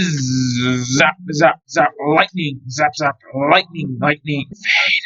Zap, zap, zap, lightning, zap, zap, lightning, lightning, fade.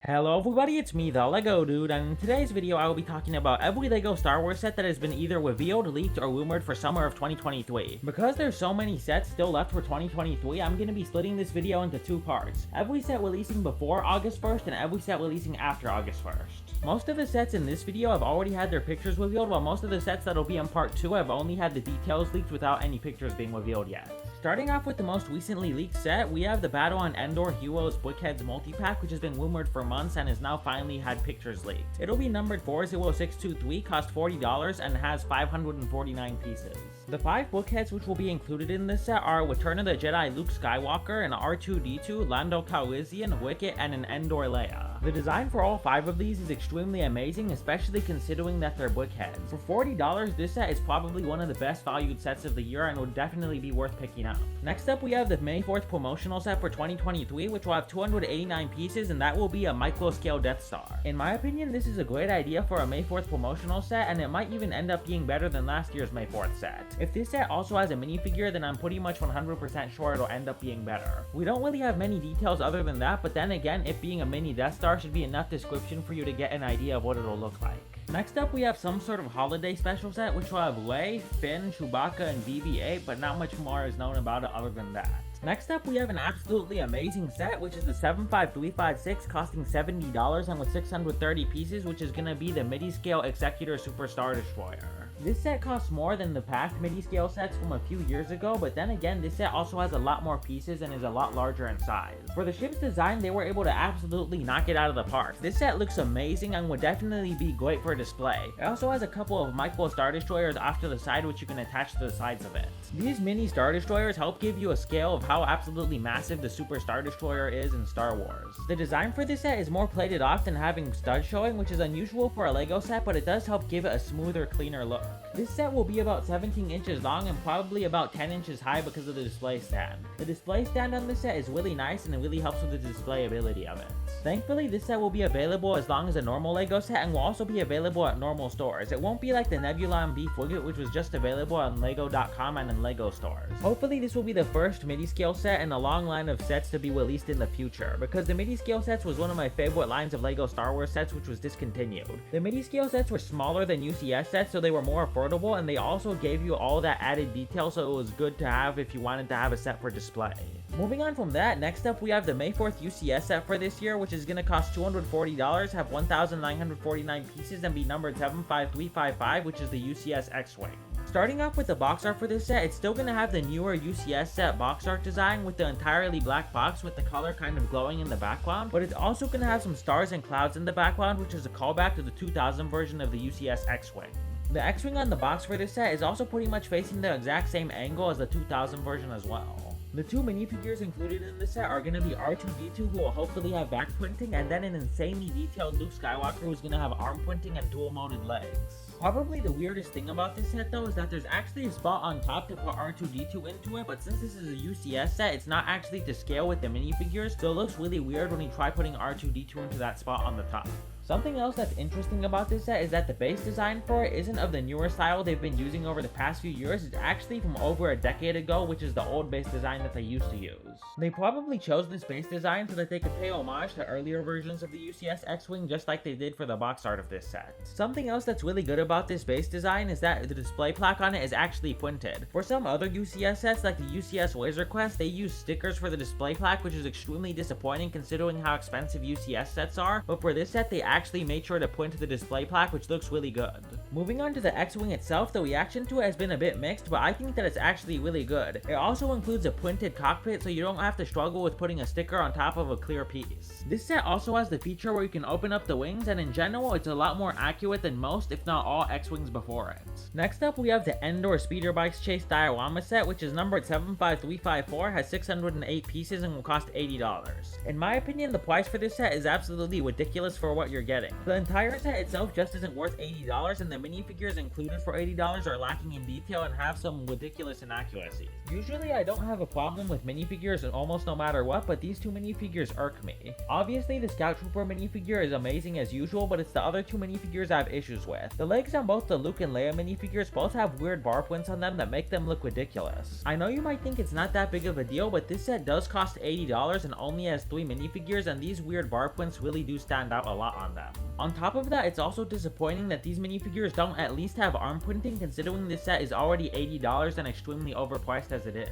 Hello everybody, it's me, the Lego Dude, and in today's video I will be talking about every Lego Star Wars set that has been either revealed, leaked, or rumored for summer of 2023. Because there's so many sets still left for 2023, I'm going to be splitting this video into two parts. Every set releasing before August 1st and every set releasing after August 1st. Most of the sets in this video have already had their pictures revealed, while most of the sets that'll be in part 2 have only had the details leaked without any pictures being revealed yet. Starting off with the most recently leaked set, we have the Battle on Endor Heroes Brickheads multi-pack, which has been rumored for months and has now finally had pictures leaked. It'll be numbered 40623, cost $40, and has 549 pieces. The 5 bookheads which will be included in this set are Return of the Jedi Luke Skywalker, an R2-D2, Lando Calrissian, Wicket, and an Endor Leia. The design for all 5 of these is extremely amazing, especially considering that they're bookheads. For $40, this set is probably one of the best valued sets of the year and would definitely be worth picking up. Next up, we have the May 4th promotional set for 2023, which will have 289 pieces, and that will be a micro-scale Death Star. In my opinion, this is a great idea for a May 4th promotional set, and it might even end up being better than last year's May 4th set. If this set also has a minifigure, then I'm pretty much 100% sure it'll end up being better. We don't really have many details other than that, but then again, it being a mini Death Star should be enough description for you to get an idea of what it'll look like. Next up, we have some sort of holiday special set, which will have Rey, Finn, Chewbacca, and BB-8, but not much more is known about it other than that. Next up, we have an absolutely amazing set, which is the 75356, costing $70 and with 630 pieces, which is going to be the midi-scale Executor Super Star Destroyer. This set costs more than the past midi-scale sets from a few years ago, but then again, this set also has a lot more pieces and is a lot larger in size. For the ship's design, they were able to absolutely knock it out of the park. This set looks amazing and would definitely be great for display. It also has a couple of micro Star Destroyers off to the side which you can attach to the sides of it. These mini Star Destroyers help give you a scale of how absolutely massive the Super Star Destroyer is in Star Wars. The design for this set is more plated off than having studs showing, which is unusual for a Lego set, but it does help give it a smoother, cleaner look. This set will be about 17 inches long and probably about 10 inches high because of the display stand. The display stand on this set is really nice and it really helps with the display ability of it. Thankfully, this set will be available as long as a normal Lego set and will also be available at normal stores. It won't be like the Nebula and Beef Widget, which was just available on Lego.com and in Lego stores. Hopefully, this will be the first midi-scale set in a long line of sets to be released in the future, because the midi-scale sets was one of my favorite lines of Lego Star Wars sets which was discontinued. The midi-scale sets were smaller than UCS sets, so they were more affordable, and they also gave you all that added detail, so it was good to have if you wanted to have a set for display. Moving on from that, next up we have the May 4th UCS set for this year, which is going to cost $240, have 1,949 pieces, and be numbered 75355, which is the UCS XWing. Starting off with the box art for this set, it's still going to have the newer UCS set box art design with the entirely black box with the color kind of glowing in the background, but it's also going to have some stars and clouds in the background, which is a callback to the 2000 version of the UCS XWing. The X-Wing on the box for this set is also pretty much facing the exact same angle as the 2000 version as well. The 2 minifigures included in this set are going to be R2-D2, who will hopefully have back printing, and then an insanely detailed Luke Skywalker who's going to have arm printing and dual-molded legs. Probably the weirdest thing about this set though is that there's actually a spot on top to put R2-D2 into it, but since this is a UCS set, it's not actually to scale with the minifigures, so it looks really weird when you try putting R2-D2 into that spot on the top. Something else that's interesting about this set is that the base design for it isn't of the newer style they've been using over the past few years. It's actually from over a decade ago, which is the old base design that they used to use. They probably chose this base design so that they could pay homage to earlier versions of the UCS X-Wing, just like they did for the box art of this set. Something else that's really good about this base design is that the display plaque on it is actually printed. For some other UCS sets like the UCS Laser Quest, they use stickers for the display plaque, which is extremely disappointing considering how expensive UCS sets are, but for this set they actually made sure to print the display plaque, which looks really good. Moving on to the X-Wing itself, the reaction to it has been a bit mixed, but I think that it's actually really good. It also includes a printed cockpit, so you don't have to struggle with putting a sticker on top of a clear piece. This set also has the feature where you can open up the wings, and in general, it's a lot more accurate than most, if not all, X-Wings before it. Next up, we have the Endor Speeder Bikes Chase Diorama set, which is numbered 75354, has 608 pieces, and will cost $80. In my opinion, the price for this set is absolutely ridiculous for what you're getting. The entire set itself just isn't worth $80, and the the minifigures included for $80 are lacking in detail and have some ridiculous inaccuracies. Usually I don't have a problem with minifigures almost no matter what, but these two minifigures irk me. Obviously the Scout Trooper minifigure is amazing as usual, but it's the other two minifigures I have issues with. The legs on both the Luke and Leia minifigures both have weird bar prints on them that make them look ridiculous. I know you might think it's not that big of a deal, but this set does cost $80 and only has 3 minifigures, and these weird bar prints really do stand out a lot on them. On top of that, it's also disappointing that these minifigures don't at least have arm printing, considering this set is already $80 and extremely overpriced as it is.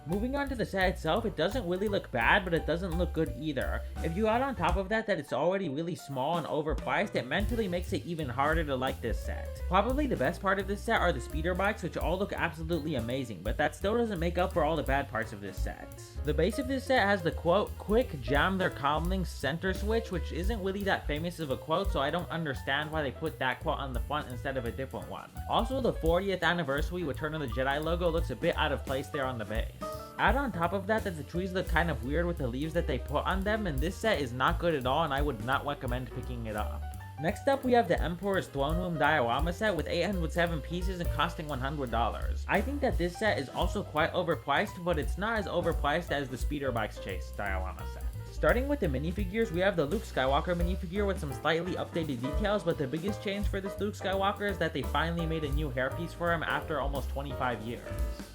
Moving on to the set itself, it doesn't really look bad, but it doesn't look good either. If you add on top of that it's already really small and overpriced, it mentally makes it even harder to like this set. Probably the best part of this set are the speeder bikes, which all look absolutely amazing, but that still doesn't make up for all the bad parts of this set. The base of this set has the quote, "Quick jam their comlinks center switch," which isn't really that famous of a quote, so I don't understand why they put that quote on the front instead of a different one. Also, the 40th anniversary Return of the Jedi logo looks a bit out of place there on the base. Add on top of that the trees look kind of weird with the leaves that they put on them, and this set is not good at all, and I would not recommend picking it up. Next up, we have the Emperor's Throne Room Diorama set with 807 pieces and costing $100. I think that this set is also quite overpriced, but it's not as overpriced as the Speeder Bikes Chase Diorama set. Starting with the minifigures, we have the Luke Skywalker minifigure with some slightly updated details, but the biggest change for this Luke Skywalker is that they finally made a new hairpiece for him after almost 25 years.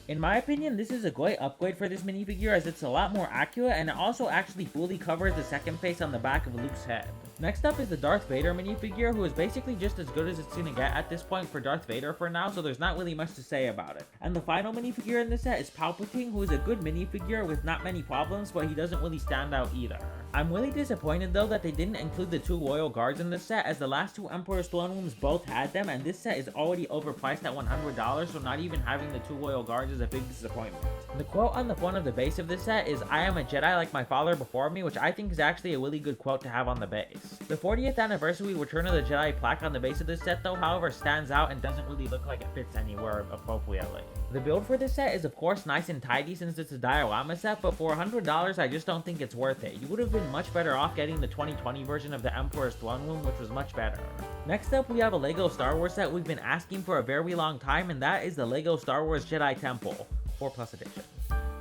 In my opinion, this is a great upgrade for this minifigure as it's a lot more accurate, and it also actually fully covers the second face on the back of Luke's head. Next up is the Darth Vader minifigure, who is basically just as good as it's gonna get at this point for Darth Vader for now, so there's not really much to say about it. And the final minifigure in this set is Palpatine, who is a good minifigure with not many problems, but he doesn't really stand out either. I'm really disappointed though that they didn't include the 2 Royal Guards in this set, as the last 2 Emperor's Throne Rooms both had them, and this set is already overpriced at $100, so not even having the 2 Royal Guards is a big disappointment. The quote on the front of the base of this set is, "I am a Jedi like my father before me," which I think is actually a really good quote to have on the base. The 40th anniversary Return of the Jedi plaque on the base of this set though, however, stands out and doesn't really look like it fits anywhere appropriately. The build for this set is of course nice and tidy since it's a diorama set, but for $100 I just don't think it's worth it. You would have been much better off getting the 2020 version of the Emperor's Throne Room, which was much better. Next up, we have a LEGO Star Wars set we've been asking for a very long time, and that is the LEGO Star Wars Jedi Temple 4+ edition.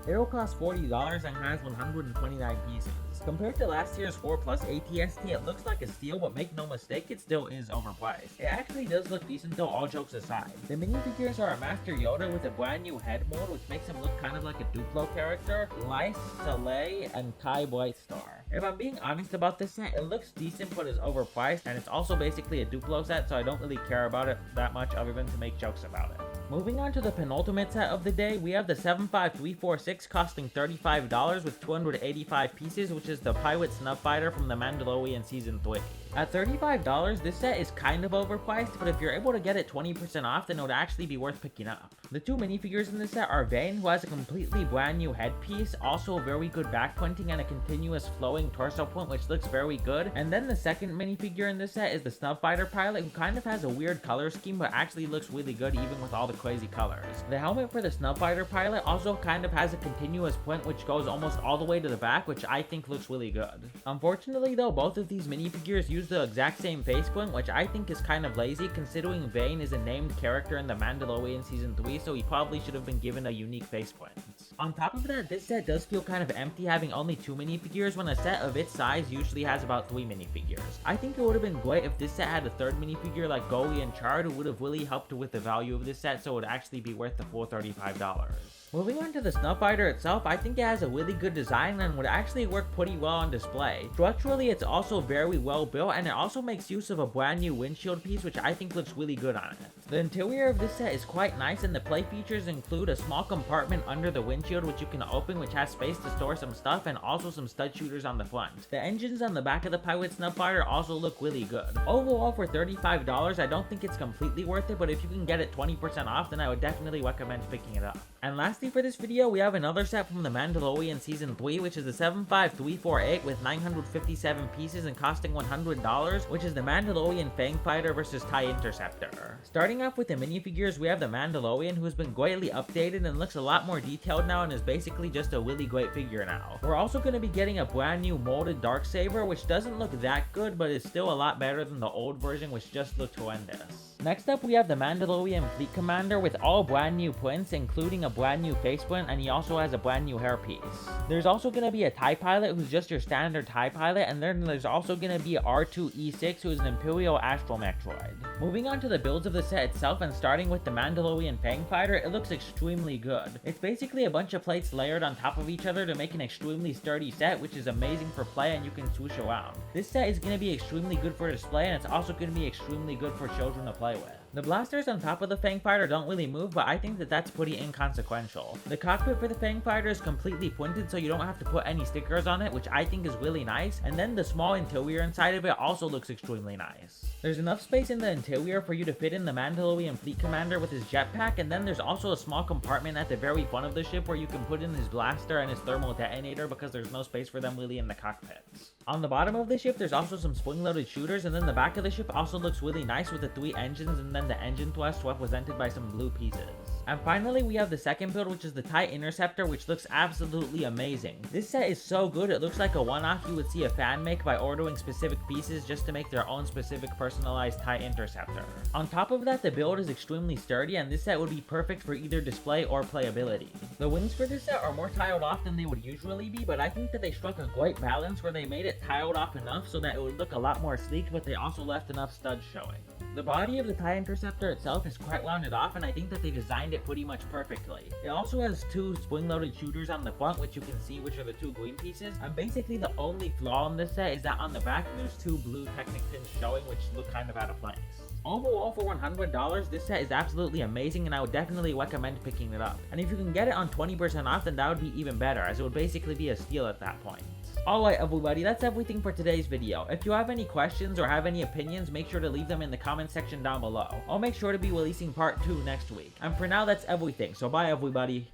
It will cost $40 and has 129 pieces. Compared to last year's 4+ ATST, it looks like a steal, but make no mistake, it still is overpriced. It actually does look decent though, all jokes aside. The minifigures are a Master Yoda with a brand new head mold, which makes him look kind of like a Duplo character, Lyse, Soleil, and Kai Brightstar. If I'm being honest about this set, it looks decent but is overpriced, and it's also basically a Duplo set, so I don't really care about it that much other than to make jokes about it. Moving on to the penultimate set of the day, we have the 75346 costing $35 with 285 pieces, which is the Pilot Snuff Fighter from The Mandalorian Season 3. At $35, this set is kind of overpriced, but if you're able to get it 20% off, then it would actually be worth picking up. The 2 minifigures in this set are Vane, who has a completely brand new headpiece, also very good back printing and a continuous flowing torso print, which looks very good. And then the second minifigure in this set is the Snuff Fighter pilot, who kind of has a weird color scheme, but actually looks really good even with all the crazy colors. The helmet for the Snuff Fighter pilot also kind of has a continuous print, which goes almost all the way to the back, which I think looks really good. Unfortunately though, both of these minifigures use the exact same face print, which I think is kind of lazy considering Vane is a named character in The Mandalorian Season 3, so he probably should have been given a unique face print. On top of that, this set does feel kind of empty having only 2 minifigures when a set of its size usually has about 3 minifigures. I think it would have been great if this set had a 3rd minifigure like Goli and Chard, who would have really helped with the value of this set, so it would actually be worth the full $35. Moving on to the Snuff Fighter itself, I think it has a really good design and would actually work pretty well on display. Structurally, it's also very well built, and it also makes use of a brand new windshield piece, which I think looks really good on it. The interior of this set is quite nice, and the play features include a small compartment under the windshield which you can open, which has space to store some stuff, and also some stud shooters on the front. The engines on the back of the Pilot Snuff Fighter also look really good. Overall, for $35, I don't think it's completely worth it, but if you can get it 20% off, then I would definitely recommend picking it up. And lastly, lastly for this video, we have another set from The Mandalorian Season 3, which is the 75348 with 957 pieces and costing $100, which is the Mandalorian Fang Fighter versus TIE Interceptor. Starting off with the minifigures, we have the Mandalorian, who has been greatly updated and looks a lot more detailed now and is basically just a really great figure now. We're also going to be getting a brand new molded Darksaber, which doesn't look that good, but is still a lot better than the old version, which just looked horrendous. Next up, we have the Mandalorian Fleet Commander with all brand new prints, including a brand new face print, and he also has a brand new hairpiece. There's also going to be a TIE pilot who's just your standard TIE pilot, and then there's also going to be R2-E6 who is an Imperial Astromech droid. Moving on to the builds of the set itself, and starting with the Mandalorian Fang Fighter, it looks extremely good. It's basically a bunch of plates layered on top of each other to make an extremely sturdy set, which is amazing for play and you can swoosh around. This set is going to be extremely good for display, and it's also going to be extremely good for children to play with. The blasters on top of the Fang Fighter don't really move, but I think that that's pretty inconsequential. The cockpit for the Fang Fighter is completely printed, so you don't have to put any stickers on it, which I think is really nice, and then the small interior inside of it also looks extremely nice. There's enough space in the interior for you to fit in the Mandalorian Fleet Commander with his jetpack, and then there's also a small compartment at the very front of the ship where you can put in his blaster and his thermal detonator because there's no space for them really in the cockpits. On the bottom of the ship, there's also some spring-loaded shooters, and then the back of the ship also looks really nice with the 3 engines and then the engine thrust represented by some blue pieces. And finally, we have the second build, which is the TIE Interceptor, which looks absolutely amazing. This set is so good, it looks like a one-off you would see a fan make by ordering specific pieces just to make their own specific personalized TIE Interceptor. On top of that, the build is extremely sturdy, and this set would be perfect for either display or playability. The wings for this set are more tiled off than they would usually be, but I think that they struck a great balance where they made it tiled off enough so that it would look a lot more sleek, but they also left enough studs showing. The body of the TIE Interceptor itself is quite rounded off, and I think that they designed it pretty much perfectly. It also has 2 spring-loaded shooters on the front, which you can see, which are the 2 green pieces, and basically the only flaw in this set is that on the back there's 2 blue Technic pins showing, which look kind of out of place. Overall, for $100, this set is absolutely amazing, and I would definitely recommend picking it up. And if you can get it on 20% off, then that would be even better, as it would basically be a steal at that point. Alright everybody, that's everything for today's video. If you have any questions or have any opinions, make sure to leave them in the comment section down below. I'll make sure to be releasing part 2 next week. And for now, that's everything, so bye everybody.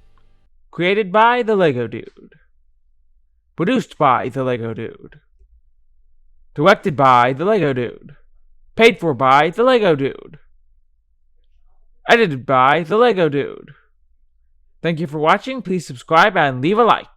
Created by The Lego Dude. Produced by The Lego Dude. Directed by The Lego Dude. Paid for by The Lego Dude. Edited by The Lego Dude. Thank you for watching, please subscribe and leave a like.